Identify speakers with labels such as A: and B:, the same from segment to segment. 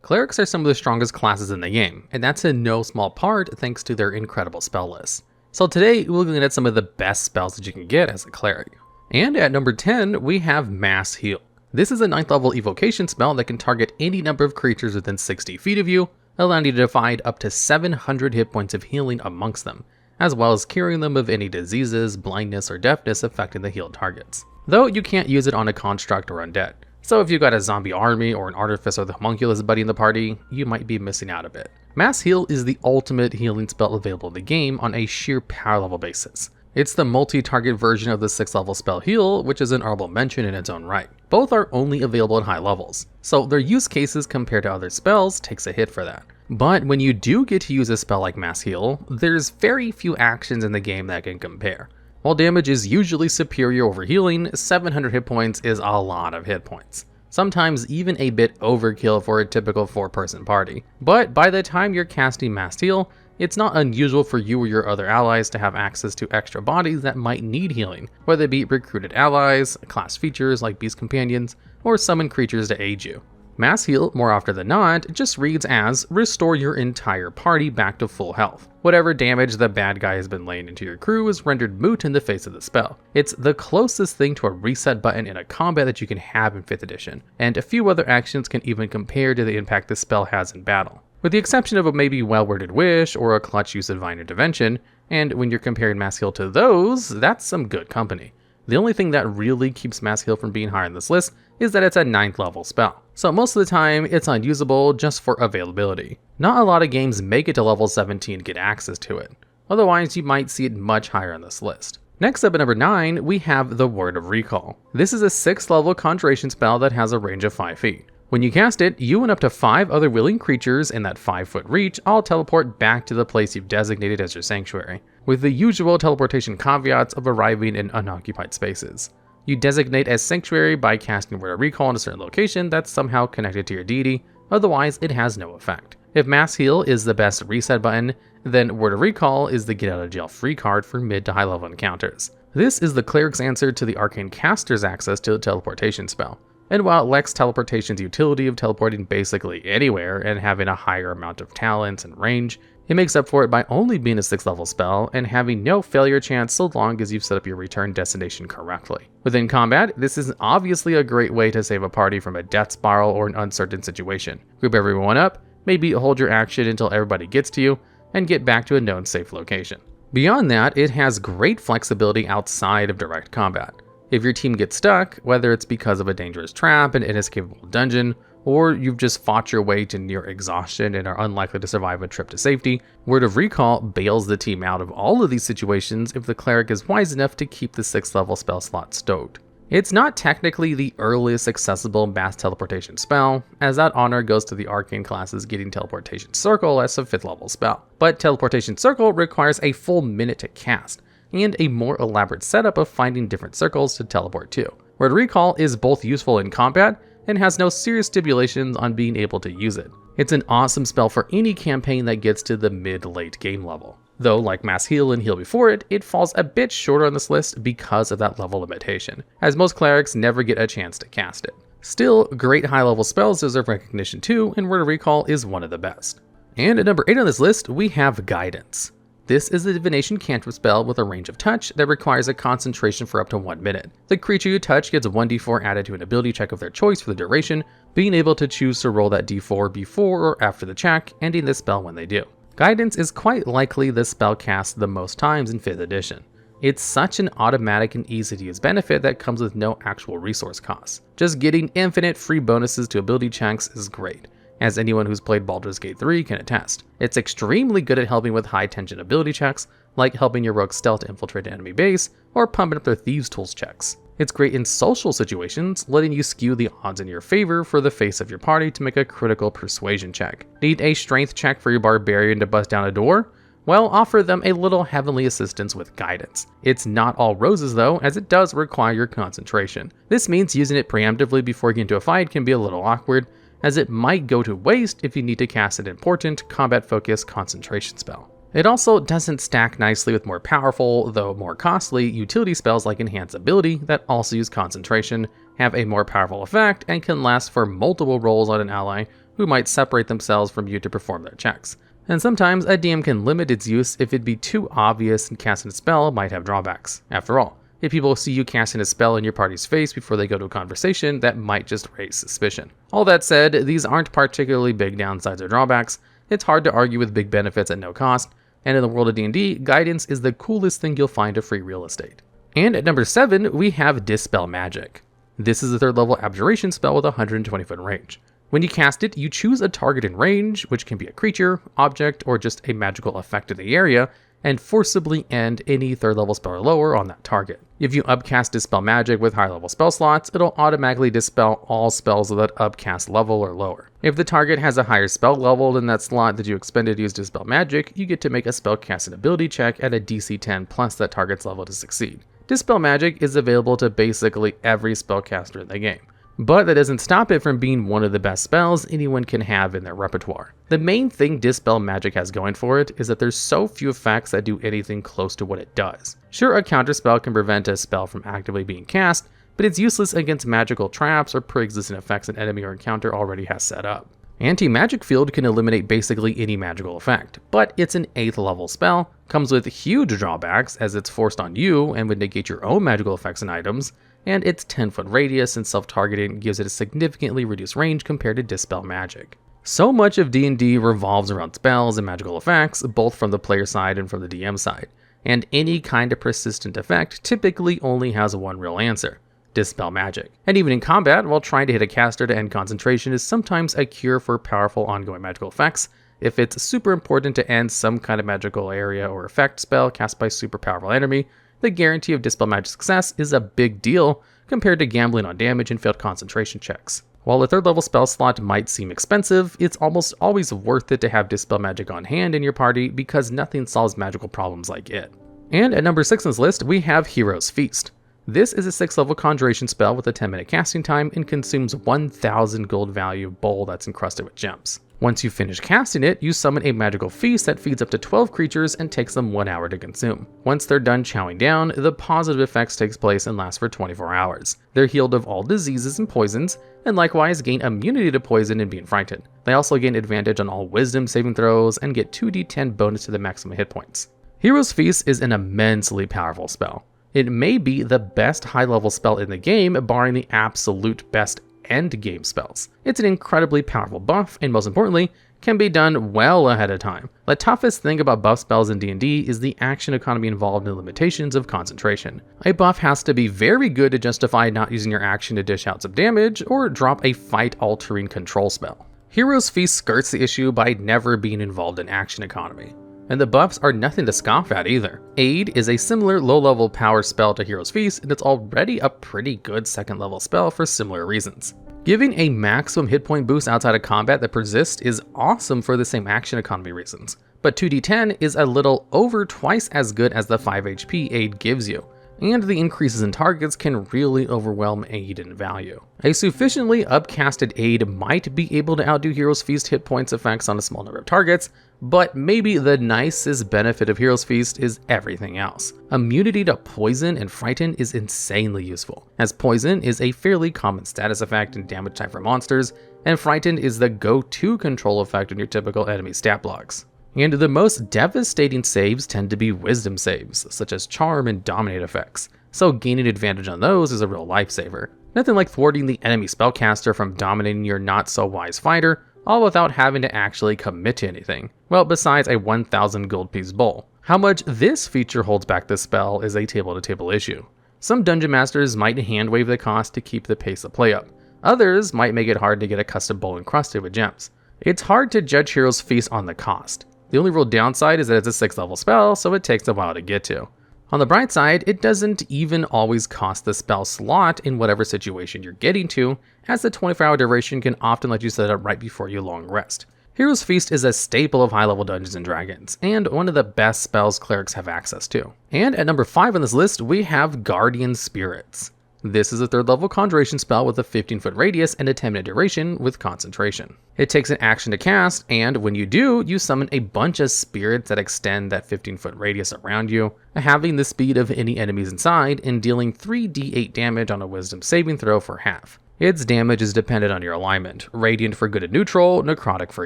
A: Clerics are some of the strongest classes in the game, and that's in no small part thanks to their incredible spell list. So today, we're looking at some of the best spells that you can get as a Cleric. And at number 10, we have Mass Heal. This is a 9th level evocation spell that can target any number of creatures within 60 feet of you, allowing you to divide up to 700 hit points of healing amongst them, as well as curing them of any diseases, blindness, or deafness affecting the healed targets. Though you can't use it on a construct or undead. So if you've got a zombie army or an artificer with a homunculus buddy in the party, you might be missing out a bit. Mass Heal is the ultimate healing spell available in the game on a sheer power level basis. It's the multi-target version of the 6th level spell Heal, which is an honorable mention in its own right. Both are only available at high levels, so their use cases compared to other spells takes a hit for that. But when you do get to use a spell like Mass Heal, there's very few actions in the game that can compare. While damage is usually superior over healing, 700 hit points is a lot of hit points. Sometimes even a bit overkill for a typical 4-person party. But by the time you're casting Mass Heal, it's not unusual for you or your other allies to have access to extra bodies that might need healing, whether it be recruited allies, class features like beast companions, or summon creatures to aid you. Mass Heal, more often than not, just reads as restore your entire party back to full health. Whatever damage the bad guy has been laying into your crew is rendered moot in the face of the spell. It's the closest thing to a reset button in a combat that you can have in 5th edition, and a few other actions can even compare to the impact the spell has in battle. With the exception of a maybe well-worded wish or a clutch use of divine intervention, and when you're comparing Mass Heal to those, that's some good company. The only thing that really keeps Mass Heal from being higher on this list is that it's a 9th level spell. So most of the time, it's unusable just for availability. Not a lot of games make it to level 17 to get access to it. Otherwise, you might see it much higher on this list. Next up at number 9, we have the Word of Recall. This is a 6th level conjuration spell that has a range of 5 feet. When you cast it, you and up to 5 other willing creatures in that 5-foot reach all teleport back to the place you've designated as your sanctuary, with the usual teleportation caveats of arriving in unoccupied spaces. You designate as sanctuary by casting Word of Recall in a certain location that's somehow connected to your deity, otherwise it has no effect. If Mass Heal is the best reset button, then Word of Recall is the get out of jail free card for mid to high level encounters. This is the Cleric's answer to the Arcane Caster's access to the teleportation spell. And while it lacks teleportation's utility of teleporting basically anywhere and having a higher amount of talents and range, it makes up for it by only being a 6th level spell and having no failure chance so long as you've set up your return destination correctly. Within combat, this is obviously a great way to save a party from a death spiral or an uncertain situation. Group everyone up, maybe hold your action until everybody gets to you, and get back to a known safe location. Beyond that, it has great flexibility outside of direct combat. If your team gets stuck, whether it's because of a dangerous trap, an inescapable dungeon, or you've just fought your way to near exhaustion and are unlikely to survive a trip to safety, Word of Recall bails the team out of all of these situations if the Cleric is wise enough to keep the 6th level spell slot stowed. It's not technically the earliest accessible mass teleportation spell, as that honor goes to the Arcane classes getting Teleportation Circle as a 5th level spell, but Teleportation Circle requires a full minute to cast, and a more elaborate setup of finding different circles to teleport to. Word Recall is both useful in combat and has no serious stipulations on being able to use it. It's an awesome spell for any campaign that gets to the mid-late game level. Though, like Mass Heal and Heal before it, it falls a bit shorter on this list because of that level limitation, as most Clerics never get a chance to cast it. Still, great high-level spells deserve recognition too, and Word of Recall is one of the best. And at number 8 on this list, we have Guidance. This is a divination cantrip spell with a range of touch that requires a concentration for up to 1 minute. The creature you touch gets a 1d4 added to an ability check of their choice for the duration, being able to choose to roll that d4 before or after the check, ending this spell when they do. Guidance is quite likely the spell cast the most times in 5th edition. It's such an automatic and easy to use benefit that comes with no actual resource costs. Just getting infinite free bonuses to ability checks is great, as anyone who's played Baldur's Gate 3 can attest. It's extremely good at helping with high tension ability checks, like helping your rogue stealth to infiltrate an enemy base, or pumping up their thieves tools checks. It's great in social situations, letting you skew the odds in your favor for the face of your party to make a critical persuasion check. Need a strength check for your barbarian to bust down a door? Well, offer them a little heavenly assistance with Guidance. It's not all roses though, as it does require your concentration. This means using it preemptively before you get into a fight can be a little awkward, as it might go to waste if you need to cast an important, combat-focused concentration spell. It also doesn't stack nicely with more powerful, though more costly, utility spells like Enhance Ability that also use concentration, have a more powerful effect, and can last for multiple rolls on an ally who might separate themselves from you to perform their checks. And sometimes a DM can limit its use if it'd be too obvious and casting a spell might have drawbacks. After all, if people see you casting a spell in your party's face before they go to a conversation, that might just raise suspicion. All that said, these aren't particularly big downsides or drawbacks. It's hard to argue with big benefits at no cost, and in the world of D&D, guidance is the coolest thing you'll find of free real estate. And at number 7, we have Dispel Magic. This is a 3rd level abjuration spell with 120 foot range. When you cast it, you choose a target in range, which can be a creature, object, or just a magical effect in the area, and forcibly end any 3rd level spell or lower on that target. If you upcast Dispel Magic with high level spell slots, it'll automatically dispel all spells of that upcast level or lower. If the target has a higher spell level than that slot that you expended to use Dispel Magic, you get to make a spell casting ability check at a DC 10 plus that target's level to succeed. Dispel Magic is available to basically every spellcaster in the game, but that doesn't stop it from being one of the best spells anyone can have in their repertoire. The main thing Dispel Magic has going for it is that there's so few effects that do anything close to what it does. Sure, a counterspell can prevent a spell from actively being cast, but it's useless against magical traps or pre-existing effects an enemy or encounter already has set up. Anti-Magic Field can eliminate basically any magical effect, but it's an 8th level spell, comes with huge drawbacks as it's forced on you and would negate your own magical effects and items, and its 10 foot radius and self-targeting gives it a significantly reduced range compared to Dispel Magic. So much of D&D revolves around spells and magical effects, both from the player side and from the DM side, and any kind of persistent effect typically only has one real answer: Dispel Magic. And even in combat, while trying to hit a caster to end concentration is sometimes a cure for powerful ongoing magical effects, if it's super important to end some kind of magical area or effect spell cast by a super powerful enemy, the guarantee of Dispel Magic success is a big deal compared to gambling on damage and failed concentration checks. While a 3rd level spell slot might seem expensive, it's almost always worth it to have Dispel Magic on hand in your party because nothing solves magical problems like it. And at number 6 on this list, we have Hero's Feast. This is a 6th level conjuration spell with a 10-minute casting time and consumes 1,000 gold value bowl that's encrusted with gems. Once you finish casting it, you summon a magical feast that feeds up to 12 creatures and takes them 1 hour to consume. Once they're done chowing down, the positive effects takes place and last for 24 hours. They're healed of all diseases and poisons, and likewise gain immunity to poison and being frightened. They also gain advantage on all wisdom saving throws and get 2d10 bonus to the maximum hit points. Hero's Feast is an immensely powerful spell. It may be the best high-level spell in the game, barring the absolute best end-game spells. It's an incredibly powerful buff, and most importantly, can be done well ahead of time. The toughest thing about buff spells in D&D is the action economy involved in limitations of concentration. A buff has to be very good to justify not using your action to dish out some damage, or drop a fight-altering control spell. Hero's Feast skirts the issue by never being involved in action economy. And the buffs are nothing to scoff at either. Aid is a similar low-level power spell to Hero's Feast, and it's already a pretty good 2nd level spell for similar reasons. Giving a maximum hit point boost outside of combat that persists is awesome for the same action economy reasons, but 2d10 is a little over twice as good as the 5 HP Aid gives you, and the increases in targets can really overwhelm Aid in value. A sufficiently upcasted Aid might be able to outdo Hero's Feast hit points effects on a small number of targets, but maybe the nicest benefit of Hero's Feast is everything else. Immunity to poison and frighten is insanely useful, as poison is a fairly common status effect and damage type for monsters, and frighten is the go-to control effect on your typical enemy stat blocks. And the most devastating saves tend to be wisdom saves, such as charm and dominate effects, so gaining advantage on those is a real lifesaver. Nothing like thwarting the enemy spellcaster from dominating your not-so-wise fighter, all without having to actually commit to anything. Well, besides a 1,000 gold piece bowl. How much this feature holds back this spell is a table-to-table issue. Some dungeon masters might hand-wave the cost to keep the pace of play up. Others might make it hard to get a custom bowl encrusted with gems. It's hard to judge Hero's Feast on the cost. The only real downside is that it's a 6th level spell, so it takes a while to get to. On the bright side, it doesn't even always cost the spell slot in whatever situation you're getting to, as the 24-hour duration can often let you set up right before your long rest. Hero's Feast is a staple of high-level Dungeons & Dragons, and one of the best spells clerics have access to. And at number 5 on this list, we have Guardian Spirits. This is a 3rd level conjuration spell with a 15-foot radius and a 10-minute duration with concentration. It takes an action to cast, and when you do, you summon a bunch of spirits that extend that 15-foot radius around you, having the speed of any enemies inside and dealing 3d8 damage on a wisdom saving throw for half. Its damage is dependent on your alignment, Radiant for good and neutral, Necrotic for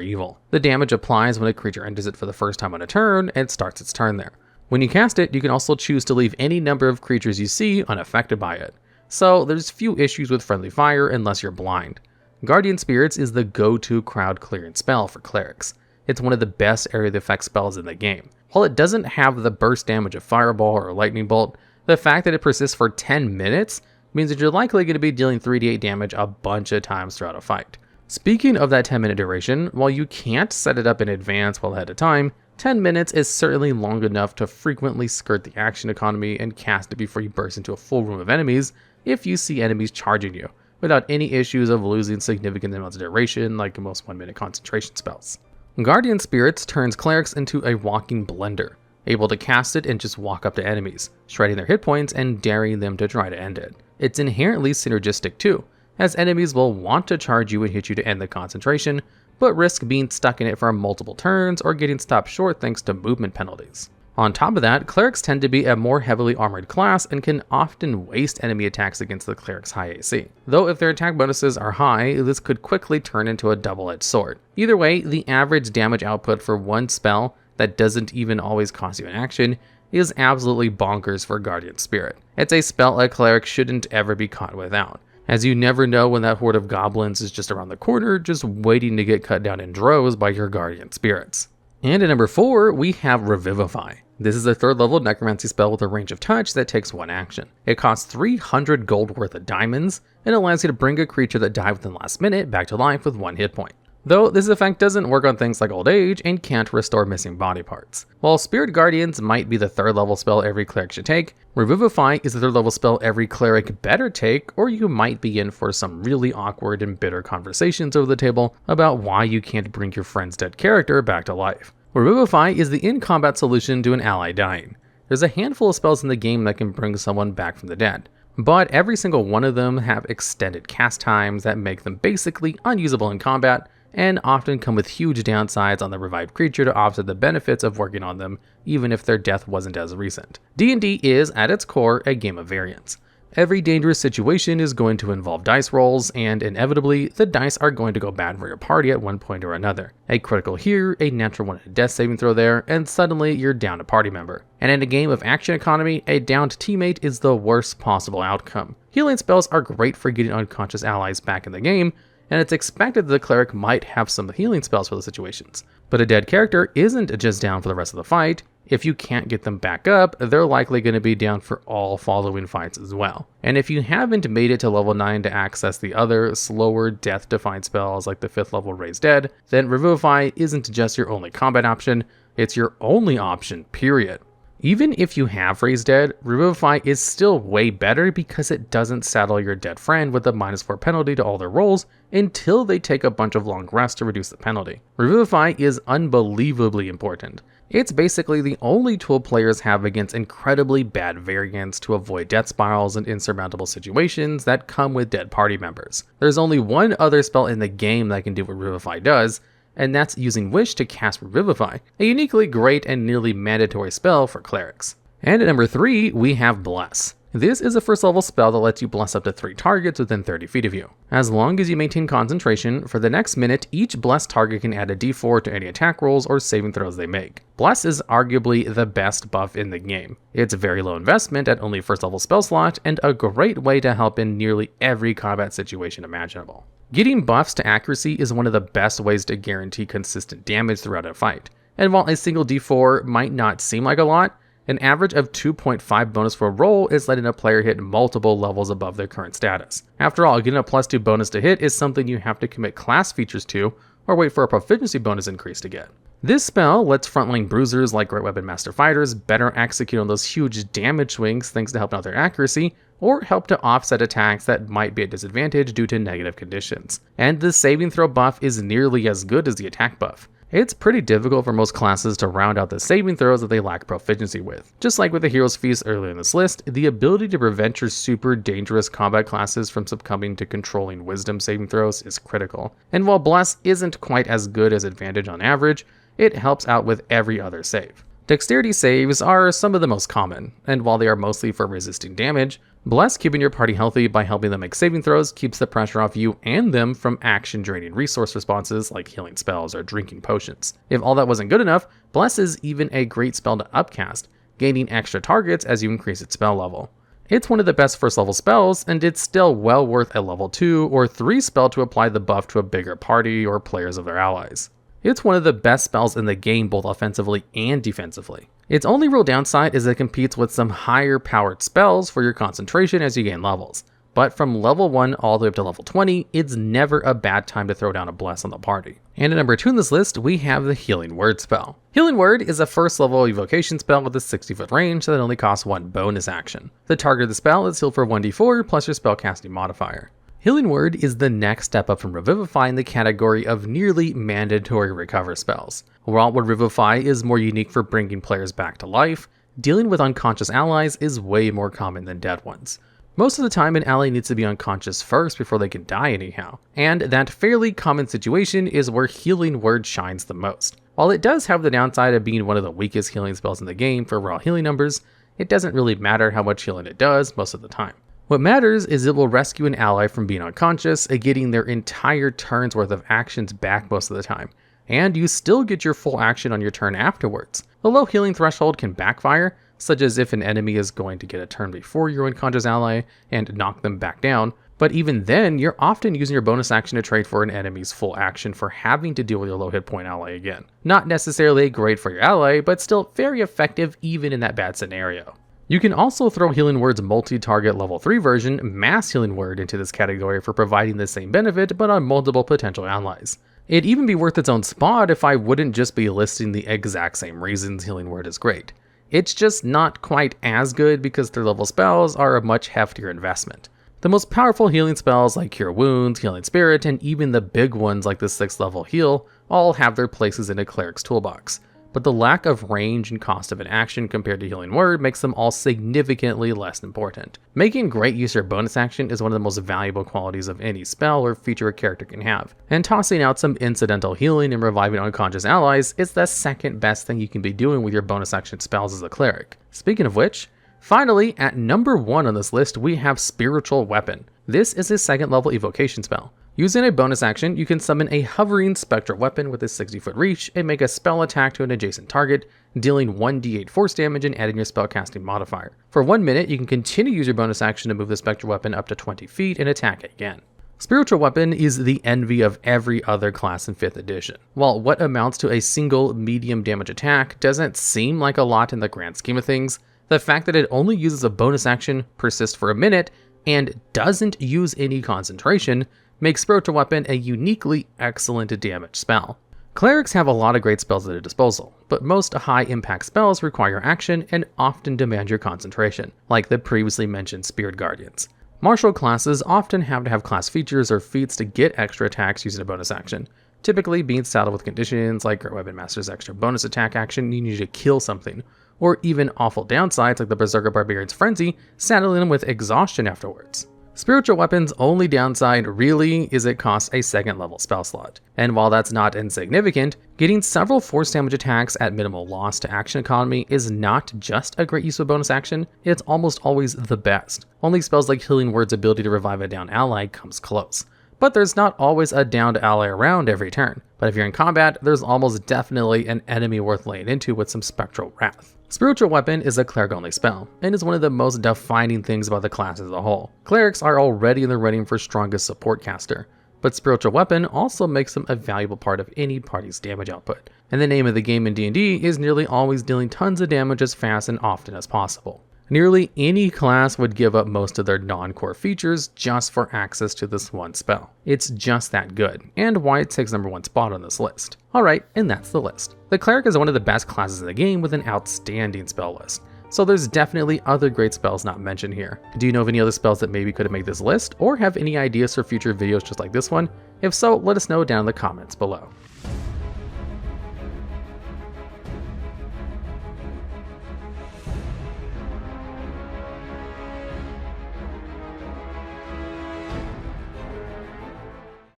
A: evil. The damage applies when a creature enters it for the first time on a turn and starts its turn there. When you cast it, you can also choose to leave any number of creatures you see unaffected by it. So there's few issues with friendly fire unless you're blind. Guardian Spirits is the go-to crowd clearing spell for Clerics. It's one of the best area of effect spells in the game. While it doesn't have the burst damage of Fireball or Lightning Bolt, the fact that it persists for 10 minutes means that you're likely going to be dealing 3d8 damage a bunch of times throughout a fight. Speaking of that 10-minute duration, while you can't set it up in advance well ahead of time, 10 minutes is certainly long enough to frequently skirt the action economy and cast it before you burst into a full room of enemies if you see enemies charging you, without any issues of losing significant amounts of duration like most 1-minute concentration spells. Guardian Spirits turns Clerics into a walking blender, able to cast it and just walk up to enemies, shredding their hit points and daring them to try to end it. It's inherently synergistic too, as enemies will want to charge you and hit you to end the concentration, but risk being stuck in it for multiple turns or getting stopped short thanks to movement penalties. On top of that, Clerics tend to be a more heavily armored class and can often waste enemy attacks against the Cleric's high AC. Though if their attack bonuses are high, this could quickly turn into a double-edged sword. Either way, the average damage output for one spell that doesn't even always cost you an action is absolutely bonkers for Guardian Spirit. It's a spell a Cleric shouldn't ever be caught without, as you never know when that horde of goblins is just around the corner, just waiting to get cut down in droves by your Guardian Spirits. And at number 4, we have Revivify. This is a 3rd level necromancy spell with a range of touch that takes 1 action. It costs 300 gold worth of diamonds, and allows you to bring a creature that died within the last minute back to life with 1 hit point. Though this effect doesn't work on things like old age and can't restore missing body parts. While Spirit Guardians might be the 3rd level spell every Cleric should take, Revivify is the 3rd level spell every Cleric better take, or you might be in for some really awkward and bitter conversations over the table about why you can't bring your friend's dead character back to life. Revivify is the in-combat solution to an ally dying. There's a handful of spells in the game that can bring someone back from the dead, but every single one of them have extended cast times that make them basically unusable in combat, and often come with huge downsides on the revived creature to offset the benefits of working on them, even if their death wasn't as recent. D&D is, at its core, a game of variance. Every dangerous situation is going to involve dice rolls, and inevitably, the dice are going to go bad for your party at one point or another. A critical here, a natural one, a death saving throw there, and suddenly you're down a party member. And in a game of action economy, a downed teammate is the worst possible outcome. Healing spells are great for getting unconscious allies back in the game, and it's expected that the Cleric might have some healing spells for those situations. But a dead character isn't just down for the rest of the fight. If you can't get them back up, they're likely going to be down for all following fights as well. And if you haven't made it to level 9 to access the other, slower, death-defined spells like the 5th level Raise Dead, then Revivify isn't just your only combat option, it's your only option, period. Even if you have Raise Dead, Revivify is still way better because it doesn't saddle your dead friend with a -4 penalty to all their rolls until they take a bunch of long rests to reduce the penalty. Revivify is unbelievably important. It's basically the only tool players have against incredibly bad variants to avoid death spirals and insurmountable situations that come with dead party members. There's only one other spell in the game that can do what Revivify does, and that's using Wish to cast Revivify, a uniquely great and nearly mandatory spell for Clerics. And at number 3, we have Bless. This is a 1st level spell that lets you bless up to 3 targets within 30 feet of you. As long as you maintain concentration, for the next minute, each blessed target can add a d4 to any attack rolls or saving throws they make. Bless is arguably the best buff in the game. It's very low investment at only 1st level spell slot, and a great way to help in nearly every combat situation imaginable. Getting buffs to accuracy is one of the best ways to guarantee consistent damage throughout a fight, and while a single d4 might not seem like a lot, an average of 2.5 bonus for a roll is letting a player hit multiple levels above their current status. After all, getting a +2 bonus to hit is something you have to commit class features to, or wait for a proficiency bonus increase to get. This spell lets frontline bruisers like Great Weapon Master Fighters better execute on those huge damage swings thanks to helping out their accuracy, or help to offset attacks that might be at disadvantage due to negative conditions. And the saving throw buff is nearly as good as the attack buff. It's pretty difficult for most classes to round out the saving throws that they lack proficiency with. Just like with the Hero's Feast earlier in this list, the ability to prevent your super dangerous combat classes from succumbing to controlling wisdom saving throws is critical. And while Bless isn't quite as good as Advantage on average, it helps out with every other save. Dexterity saves are some of the most common, and while they are mostly for resisting damage, Bless, keeping your party healthy by helping them make saving throws, keeps the pressure off you and them from action-draining resource responses like healing spells or drinking potions. If all that wasn't good enough, Bless is even a great spell to upcast, gaining extra targets as you increase its spell level. It's one of the best first level spells, and it's still well worth a level 2 or 3 spell to apply the buff to a bigger party or players of their allies. It's one of the best spells in the game both offensively and defensively. Its only real downside is it competes with some higher powered spells for your concentration as you gain levels. But from level 1 all the way up to level 20, it's never a bad time to throw down a Bless on the party. And at number 2 in this list, we have the Healing Word spell. Healing Word is a first level evocation spell with a 60-foot range that only costs 1 bonus action. The target of the spell is healed for 1d4 plus your spellcasting modifier. Healing Word is the next step up from Revivify in the category of nearly mandatory recover spells. While Revivify is more unique for bringing players back to life, dealing with unconscious allies is way more common than dead ones. Most of the time, an ally needs to be unconscious first before they can die anyhow, and that fairly common situation is where Healing Word shines the most. While it does have the downside of being one of the weakest healing spells in the game for raw healing numbers, it doesn't really matter how much healing it does most of the time. What matters is it will rescue an ally from being unconscious and getting their entire turn's worth of actions back most of the time, and you still get your full action on your turn afterwards. The low healing threshold can backfire, such as if an enemy is going to get a turn before your unconscious ally and knock them back down, but even then, you're often using your bonus action to trade for an enemy's full action for having to deal with your low hit point ally again. Not necessarily great for your ally, but still very effective even in that bad scenario. You can also throw Healing Word's multi-target level 3 version, Mass Healing Word, into this category for providing the same benefit but on multiple potential allies. It'd even be worth its own spot if I wouldn't just be listing the exact same reasons Healing Word is great. It's just not quite as good because 3rd level spells are a much heftier investment. The most powerful healing spells like Cure Wounds, Healing Spirit, and even the big ones like the 6th level Heal all have their places in a Cleric's toolbox. But the lack of range and cost of an action compared to Healing Word makes them all significantly less important. Making great use of your bonus action is one of the most valuable qualities of any spell or feature a character can have, and tossing out some incidental healing and reviving unconscious allies is the second best thing you can be doing with your bonus action spells as a cleric. Speaking of which, finally, at number 1 on this list we have Spiritual Weapon. This is a 2nd level evocation spell. Using a bonus action, you can summon a hovering spectral weapon with a 60-foot reach and make a spell attack to an adjacent target, dealing 1d8 force damage and adding your spellcasting modifier. For 1 minute, you can continue to use your bonus action to move the spectral weapon up to 20 feet and attack it again. Spiritual Weapon is the envy of every other class in 5th edition. While what amounts to a single medium damage attack doesn't seem like a lot in the grand scheme of things, the fact that it only uses a bonus action, persists for a minute, and doesn't use any concentration makes Spiritual Weapon a uniquely excellent damage spell. Clerics have a lot of great spells at their disposal, but most high-impact spells require action and often demand your concentration, like the previously mentioned Spirit Guardians. Martial classes often have to have class features or feats to get extra attacks using a bonus action, typically being saddled with conditions like Great Weapon Master's extra bonus attack action you need to kill something, or even awful downsides like the Berserker Barbarian's Frenzy, saddling them with exhaustion afterwards. Spiritual Weapon's only downside really is it costs a 2nd level spell slot, and while that's not insignificant, getting several force damage attacks at minimal loss to action economy is not just a great use of bonus action, it's almost always the best. Only spells like Healing Word's ability to revive a downed ally comes close. But there's not always a downed ally around every turn, but if you're in combat, there's almost definitely an enemy worth laying into with some Spectral Wrath. Spiritual Weapon is a cleric-only spell, and is one of the most defining things about the class as a whole. Clerics are already in the running for strongest support caster, but Spiritual Weapon also makes them a valuable part of any party's damage output, and the name of the game in D&D is nearly always dealing tons of damage as fast and often as possible. Nearly any class would give up most of their non-core features just for access to this one spell. It's just that good, and why it takes number 1 spot on this list. Alright, and that's the list. The Cleric is one of the best classes in the game with an outstanding spell list, so there's definitely other great spells not mentioned here. Do you know of any other spells that maybe could have made this list, or have any ideas for future videos just like this one? If so, let us know down in the comments below.